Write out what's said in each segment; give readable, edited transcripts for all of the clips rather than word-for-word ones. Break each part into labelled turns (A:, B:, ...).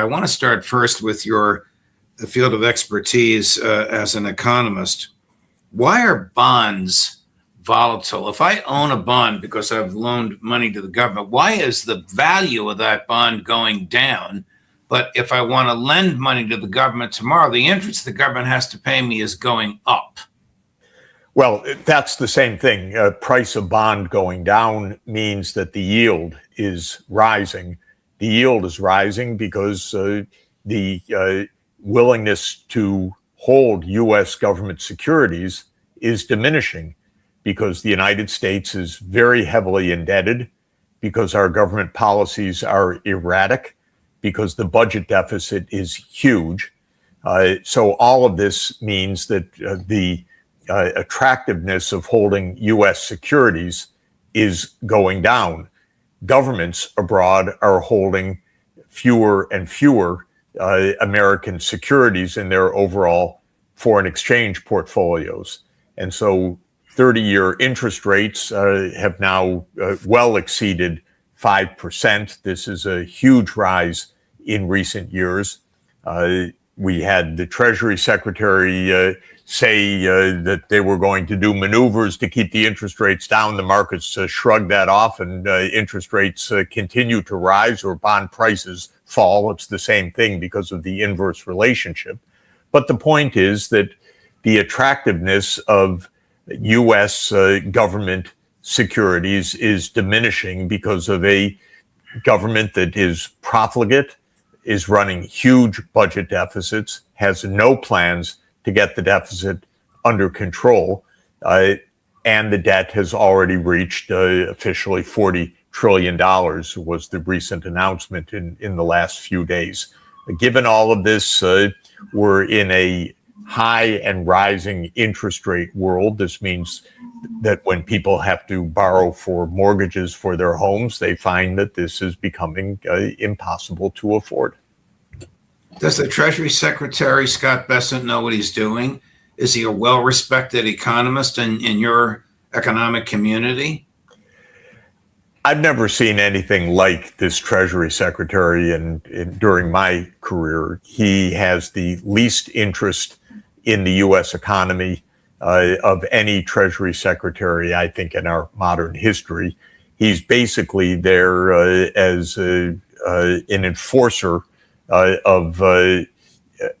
A: I want to start first with your field of expertise as an economist. Why are bonds volatile? If I own a bond because I've loaned money to the government, why is the value of that bond going down? But if I want to lend money to the government tomorrow, the interest the government has to pay me is going up.
B: Well, that's the same thing. Price of bond going down means that the yield is rising. The yield is rising because the willingness to hold U.S. government securities is diminishing because the United States is very heavily indebted, because our government policies are erratic, because the budget deficit is huge. So all of this means that the attractiveness of holding U.S. securities is going down. Governments abroad are holding fewer and fewer American securities in their overall foreign exchange portfolios. And so 30-year interest rates have now well exceeded 5%. This is a huge rise in recent years. We had the Treasury Secretary say that they were going to do maneuvers to keep the interest rates down. The markets shrugged that off, and interest rates continue to rise, or bond prices fall. It's the same thing because of the inverse relationship. But the point is that the attractiveness of U.S. government securities is diminishing because of a government that is profligate, is running huge budget deficits, has no plans to get the deficit under control, and the debt has already reached officially $40 trillion was the recent announcement in the last few days. Given all of this, we're in a high and rising interest rate world. This means that when people have to borrow for mortgages for their homes, they find that this is becoming impossible to afford.
A: Does the Treasury Secretary, Scott Bessent, know what he's doing? Is he a well-respected economist in your economic community?
B: I've never seen anything like this Treasury Secretary during my career. He has the least interest in the U.S. economy of any Treasury Secretary, I think, in our modern history. He's basically there as an enforcer of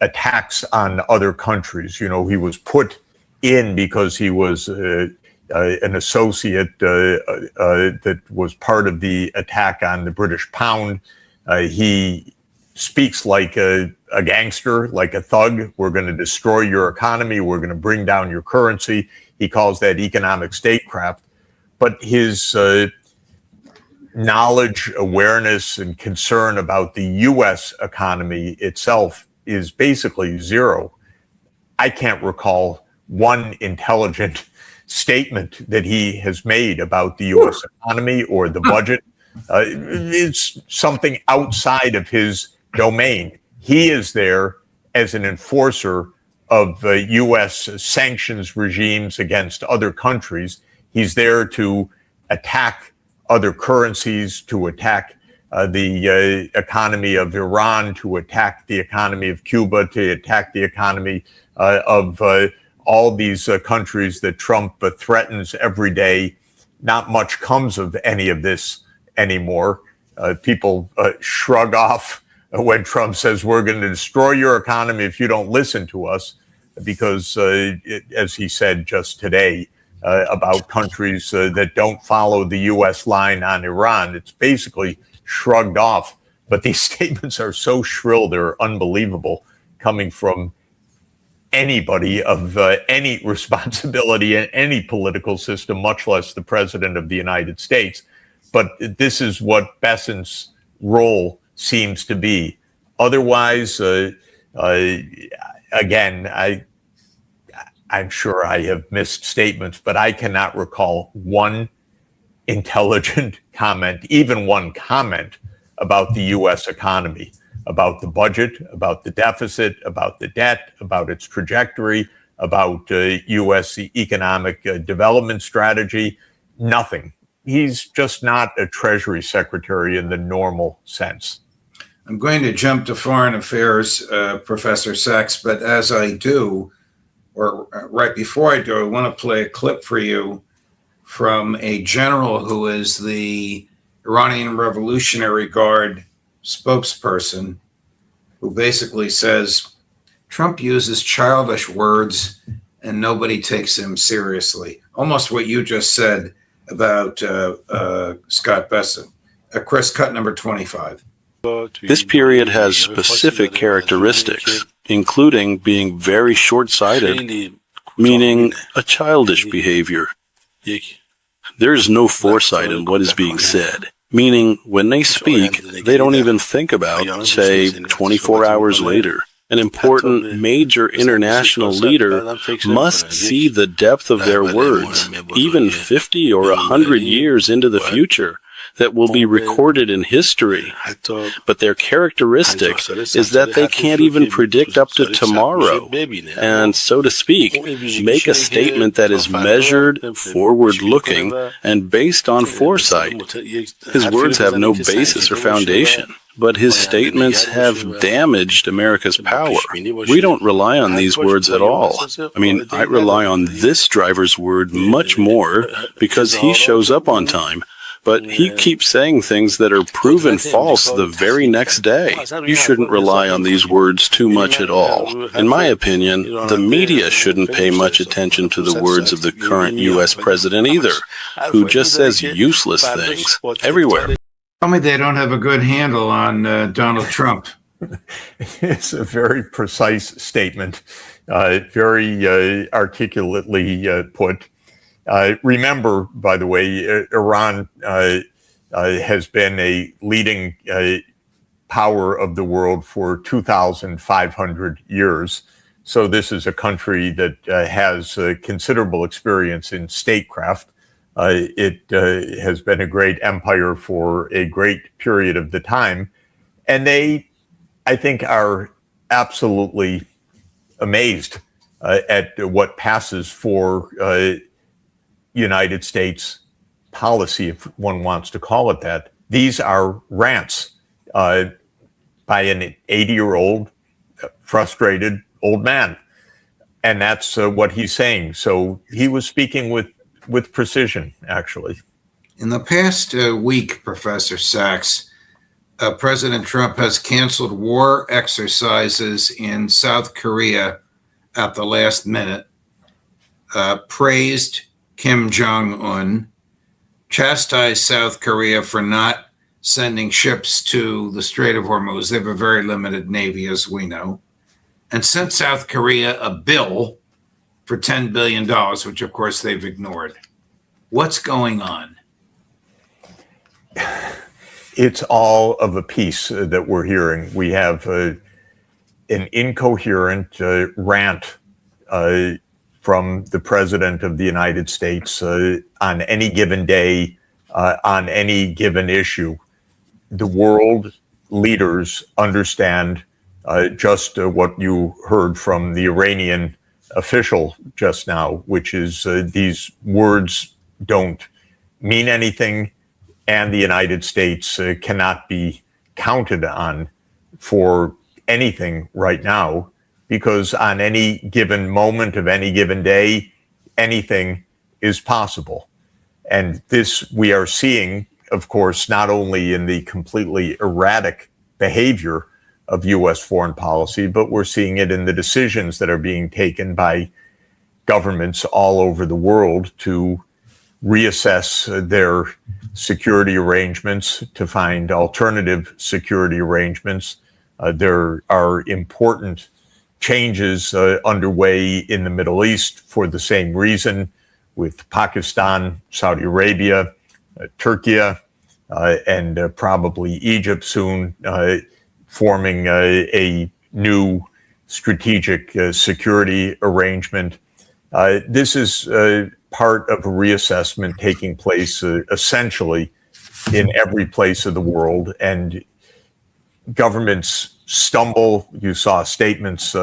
B: attacks on other countries. You know, he was put in because he was an associate that was part of the attack on the British pound. He speaks like a gangster, like a thug. We're going to destroy your economy. We're going to bring down your currency. He calls that economic statecraft. But his knowledge, awareness, and concern about the U.S. economy itself is basically zero. I can't recall one intelligent statement that he has made about the U.S. economy or the budget. It's something outside of his domain. He is there as an enforcer of U.S. sanctions regimes against other countries. He's there to attack other currencies, to attack the economy of Iran, to attack the economy of Cuba, to attack the economy of all these countries that Trump threatens every day. Not much comes of any of this anymore. People shrug off when Trump says we're going to destroy your economy if you don't listen to us, because as he said just today, about countries that don't follow the U.S. line on Iran. It's basically shrugged off. But these statements are so shrill, they're unbelievable, coming from anybody of any responsibility in any political system, much less the president of the United States. But this is what Bessent's role seems to be. Otherwise, again, I'm sure I have missed statements, but I cannot recall one intelligent comment, even one comment about the U.S. economy, about the budget, about the deficit, about the debt, about its trajectory, about U.S. economic development strategy. Nothing. He's just not a Treasury Secretary in the normal sense.
A: I'm going to jump to foreign affairs, Professor Sachs, but as I do, or right before I do, I want to play a clip for you from a general who is the Iranian Revolutionary Guard spokesperson, who basically says Trump uses childish words and nobody takes him seriously. Almost what you just said about Scott Bessent. Chris, cut number 25.
C: This period has specific characteristics, including being very short-sighted, meaning a childish behavior. There is no foresight in what is being said, meaning when they speak, they don't even think about, say, 24 hours later. An important major international leader must see the depth of their words, even 50 or 100 years into the future, that will be recorded in history. But their characteristic is that they can't even predict up to tomorrow, and, so to speak, make a statement that is measured, forward-looking, and based on foresight. His words have no basis or foundation, but his statements have damaged America's power. We don't rely on these words at all. I mean, I rely on this driver's word much more because he shows up on time. But he keeps saying things that are proven false the very next day. You shouldn't rely on these words too much at all. In my opinion, the media shouldn't pay much attention to the words of the current U.S. president either, who just says useless things everywhere.
A: Tell me they don't have a good handle on Donald Trump.
B: It's a very precise statement, very articulately put. Remember, by the way, Iran has been a leading power of the world for 2,500 years. So this is a country that has considerable experience in statecraft. It has been a great empire for a great period of the time. And they, I think, are absolutely amazed at what passes for United States policy, if one wants to call it that. These are rants by an 80-year-old frustrated old man. And that's what he's saying. So he was speaking with precision, actually.
A: In the past week, Professor Sachs, President Trump has canceled war exercises in South Korea at the last minute, praised Kim Jong-un, chastised South Korea for not sending ships to the Strait of Hormuz. They have a very limited navy, as we know, and sent South Korea a bill for $10 billion, which, of course, they've ignored. What's going on?
B: It's all of a piece that we're hearing. We have an incoherent rant from the President of the United States on any given day, on any given issue. The world leaders understand just what you heard from the Iranian official just now, which is these words don't mean anything, and the United States cannot be counted on for anything right now, because on any given moment of any given day, anything is possible. And this we are seeing, of course, not only in the completely erratic behavior of U.S. foreign policy, but we're seeing it in the decisions that are being taken by governments all over the world to reassess their security arrangements, to find alternative security arrangements. There are important changes underway in the Middle East for the same reason, with Pakistan, Saudi Arabia, Turkey, and probably Egypt soon forming a new strategic security arrangement. This is part of a reassessment taking place essentially in every place of the world, and governments stumble. You saw statements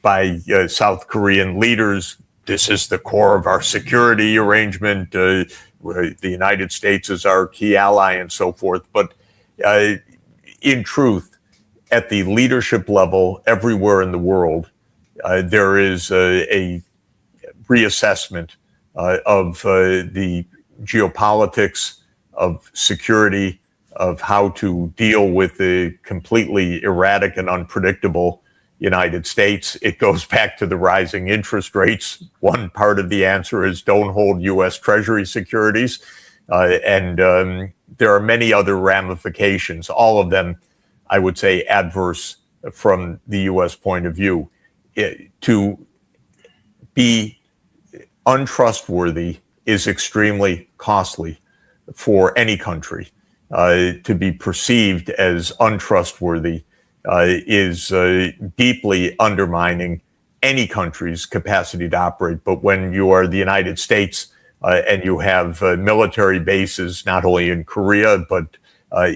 B: by South Korean leaders. This is the core of our security arrangement. The United States is our key ally and so forth. But in truth, at the leadership level everywhere in the world, there is a reassessment of the geopolitics, of security, of how to deal with the completely erratic and unpredictable United States. It goes back to the rising interest rates. One part of the answer is don't hold U.S. Treasury securities. And there are many other ramifications, all of them, I would say, adverse from the U.S. point of view. To be untrustworthy is extremely costly for any country. To be perceived as untrustworthy is deeply undermining any country's capacity to operate. But when you are the United States and you have military bases not only in Korea, but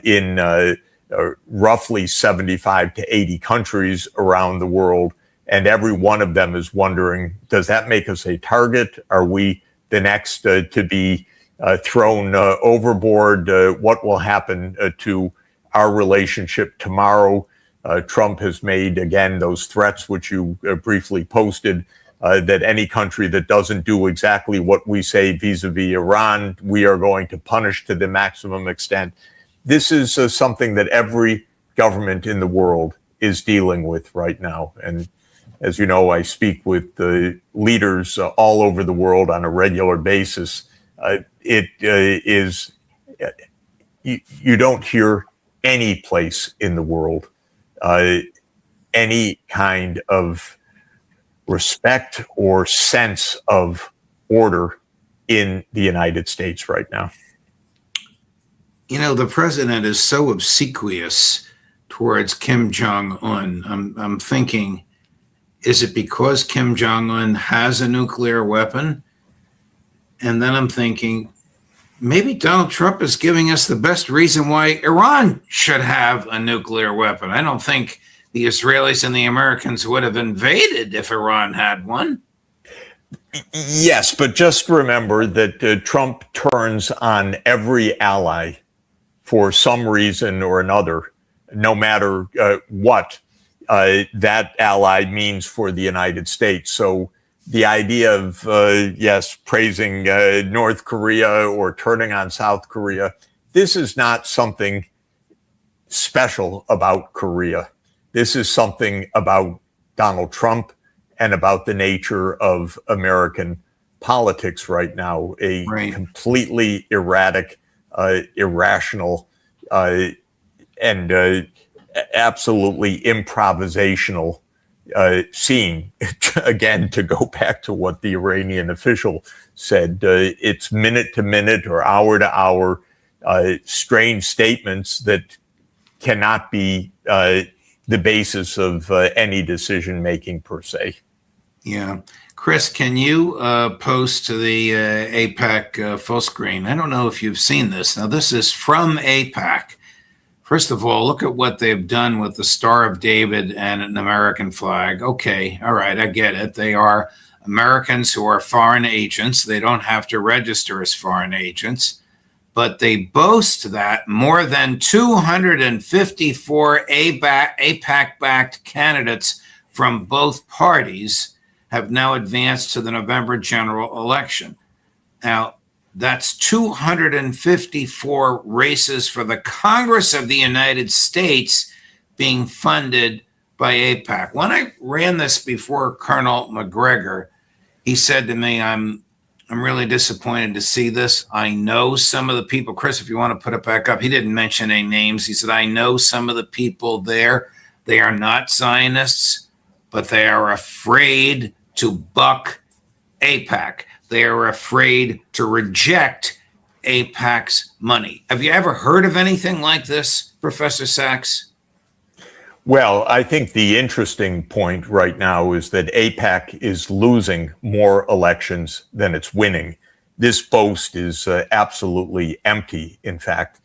B: in roughly 75 to 80 countries around the world, and every one of them is wondering, does that make us a target? Are we the next to be thrown overboard? What will happen to our relationship tomorrow? Trump has made, again, those threats, which you briefly posted, that any country that doesn't do exactly what we say vis-a-vis Iran, we are going to punish to the maximum extent. This is something that every government in the world is dealing with right now. And as you know, I speak with leaders all over the world on a regular basis. You don't hear any place in the world any kind of respect or sense of order in the United States right now.
A: You know, the president is so obsequious towards Kim Jong-un. I'm thinking, is it because Kim Jong-un has a nuclear weapon? And then I'm thinking, maybe Donald Trump is giving us the best reason why Iran should have a nuclear weapon. I don't think the Israelis and the Americans would have invaded if Iran had one.
B: Yes, but just remember that Trump turns on every ally for some reason or another, no matter what that ally means for the United States. So the idea of, praising North Korea or turning on South Korea, this is not something special about Korea. This is something about Donald Trump and about the nature of American politics right now, a completely erratic, irrational, and absolutely improvisational scene. Again, to go back to what the Iranian official said, it's minute to minute or hour to hour, strange statements that cannot be the basis of any decision making per se.
A: Yeah. Chris, can you post to the AIPAC full screen? I don't know if you've seen this. Now, this is from AIPAC. First of all, look at what they've done with the Star of David and an American flag. Okay, all right, I get it. They are Americans who are foreign agents. They don't have to register as foreign agents, but they boast that more than 254 AIPAC-backed candidates from both parties have now advanced to the November general election. Now, that's 254 races for the Congress of the United States being funded by AIPAC. When I ran this before Colonel McGregor, he said to me, I'm really disappointed to see this. I know some of the people. Chris, if you want to put it back up, he didn't mention any names. He said, I know some of the people there. They are not Zionists, but they are afraid to buck AIPAC. They are afraid to reject AIPAC's money. Have you ever heard of anything like this, Professor Sachs?
B: Well, I think the interesting point right now is that AIPAC is losing more elections than it's winning. This boast is absolutely empty. In fact,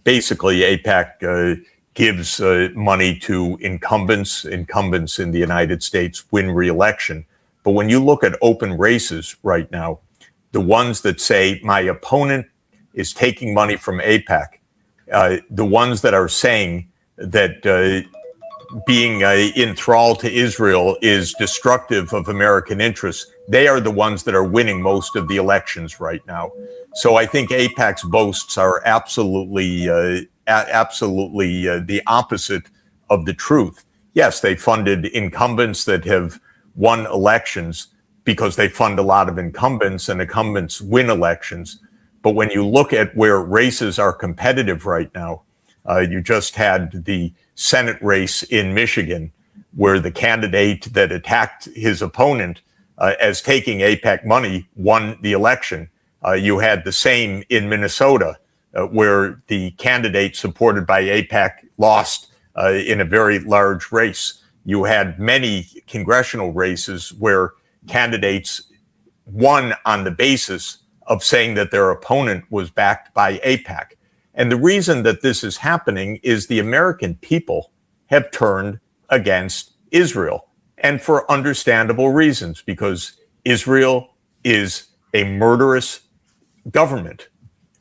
B: basically, AIPAC gives money to incumbents. Incumbents in the United States win re-election. But when you look at open races right now, the ones that say my opponent is taking money from AIPAC, the ones that are saying that being enthralled to Israel is destructive of American interests. They are the ones that are winning most of the elections right now. So I think AIPAC's boasts are absolutely the opposite of the truth. Yes, they funded incumbents that have won elections because they fund a lot of incumbents, and incumbents win elections. But when you look at where races are competitive right now, you just had the Senate race in Michigan, where the candidate that attacked his opponent as taking AIPAC money won the election. You had the same in Minnesota, where the candidate supported by AIPAC lost in a very large race. You had many congressional races where candidates won on the basis of saying that their opponent was backed by AIPAC. And the reason that this is happening is the American people have turned against Israel, and for understandable reasons, because Israel is a murderous government.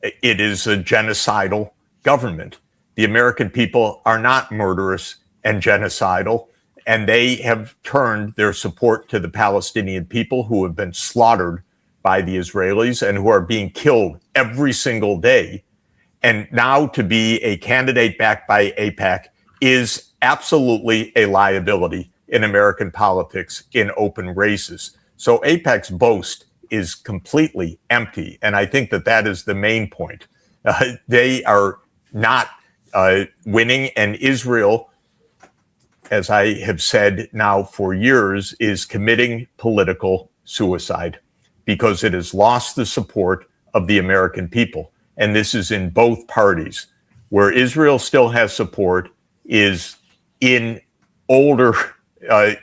B: It is a genocidal government. The American people are not murderous and genocidal, and they have turned their support to the Palestinian people who have been slaughtered by the Israelis and who are being killed every single day. And now to be a candidate backed by AIPAC is absolutely a liability in American politics in open races. So AIPAC's boast is completely empty. And I think that that is the main point. They are not winning, and Israel, as I have said now for years, is committing political suicide because it has lost the support of the American people. And this is in both parties. Where Israel still has support is in older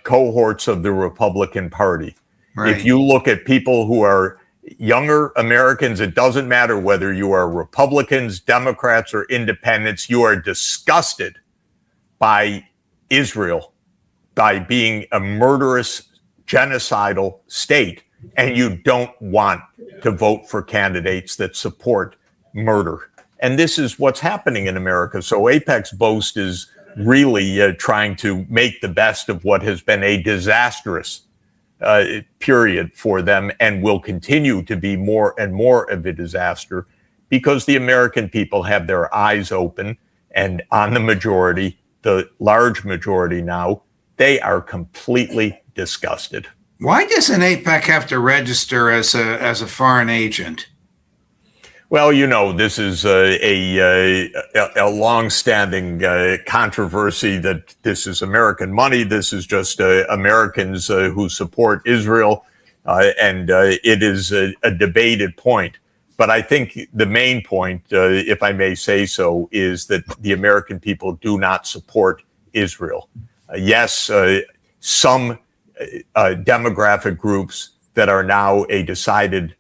B: cohorts of the Republican Party. Right. If you look at people who are younger Americans, it doesn't matter whether you are Republicans, Democrats, or independents, you are disgusted by Israel, by being a murderous, genocidal state, and you don't want to vote for candidates that support murder. And this is what's happening in America. So AIPAC's boast is really trying to make the best of what has been a disastrous period for them, and will continue to be more and more of a disaster because the American people have their eyes open, and on the majority, the large majority now, they are completely disgusted.
A: Why doesn't AIPAC have to register as a foreign agent?
B: Well, you know, this is a long-standing controversy that this is American money. This is just Americans who support Israel, and it is a debated point. But I think the main point, if I may say so, is that the American people do not support Israel. Yes, some demographic groups that are now a decided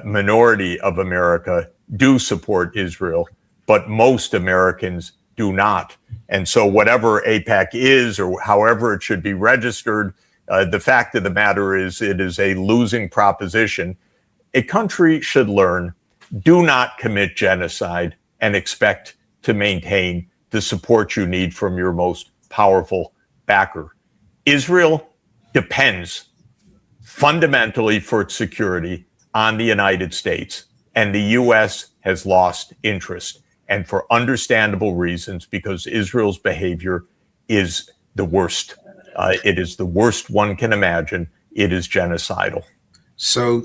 B: minority of America do support Israel, but most Americans do not. And so whatever AIPAC is, or however it should be registered, the fact of the matter is it is a losing proposition. A country should learn, do not commit genocide and expect to maintain the support you need from your most powerful backer. Israel depends fundamentally for its security on the United States, and the U.S. has lost interest, and for understandable reasons, because Israel's behavior is the worst. It is the worst one can imagine. It is genocidal.
A: So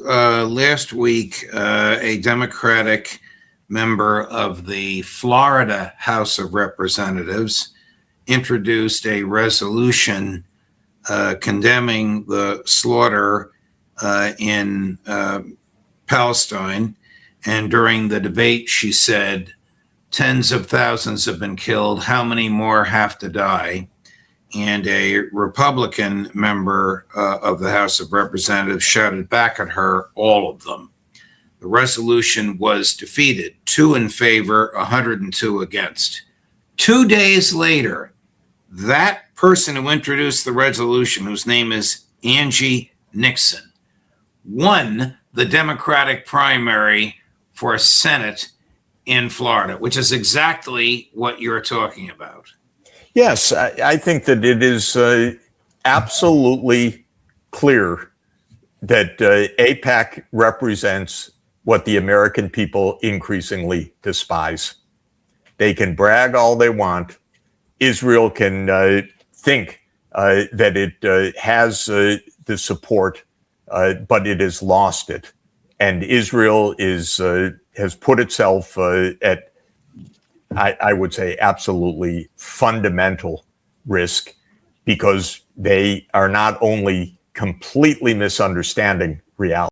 A: last week, a Democratic member of the Florida House of Representatives introduced a resolution condemning the slaughter in Palestine. And during the debate, she said, tens of thousands have been killed. How many more have to die? And a Republican member of the House of Representatives shouted back at her, all of them. The resolution was defeated, 2 in favor, 102 against. 2 days later, that person who introduced the resolution, whose name is Angie Nixon, won the Democratic primary for Senate in Florida, which is exactly what you're talking about.
B: Yes, I think that it is absolutely clear that AIPAC represents what the American people increasingly despise. They can brag all they want. Israel can think that it has the support, but it has lost it. And Israel has put itself at, I would say, absolutely fundamental risk, because they are not only completely misunderstanding reality,